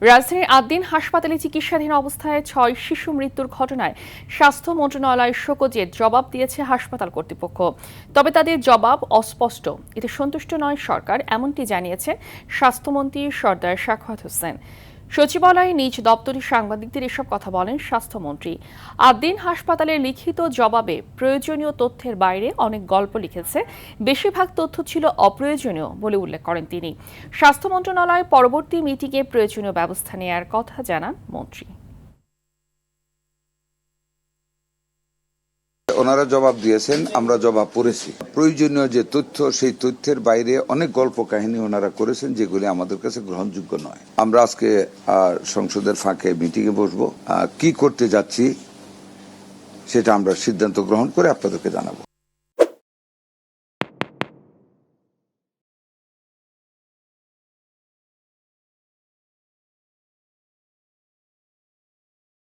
রাজধানীর আদ্দিন হাসপাতালে চিকিৎসাধীন অবস্থায় ৬ শিশু মৃত্যুর ঘটনায় স্বাস্থ্য মন্ত্রণালয় শোকজের জবাব দিয়েছে হাসপাতাল কর্তৃপক্ষ। তবে তাদের জবাব অস্পষ্ট, এতে সন্তুষ্ট নয় সরকার, এমনটি জানিয়েছেন স্বাস্থ্যমন্ত্রী সরদার সাখাওয়াত হোসেন। সচিবালয়ে নিজ দপ্তরে সাংবাদিকদের এসব কথা বলেন স্বাস্থ্যমন্ত্রী। আদ্দিন হাসপাতালের লিখিত জবাবে প্রয়োজনীয় তথ্যের বাইরে অনেক গল্প লিখেছে, বেশিরভাগ তথ্য ছিল অপ্রয়োজনীয় বলে উল্লেখ করেন তিনি। স্বাস্থ্য মন্ত্রণালয় পরবর্তী মিটিংয়ে প্রয়োজনীয় ব্যবস্থা নেওয়ার কথা জানান মন্ত্রী। ওনারা জবাব দিয়েছেন, আমরা জবাব পড়েছি। প্রয়োজনীয় যে তথ্য, সেই তথ্যের বাইরে অনেক গল্প কাহিনী ওনারা করেছেন, যেগুলি আমাদের কাছে গ্রহণযোগ্য নয়। আমরা আজকে সংসদের ফাঁকে মিটিংয়ে বসবো, কি করতে যাচ্ছি সেটা আমরা সিদ্ধান্ত গ্রহণ করে আপনাদেরকে জানাবো।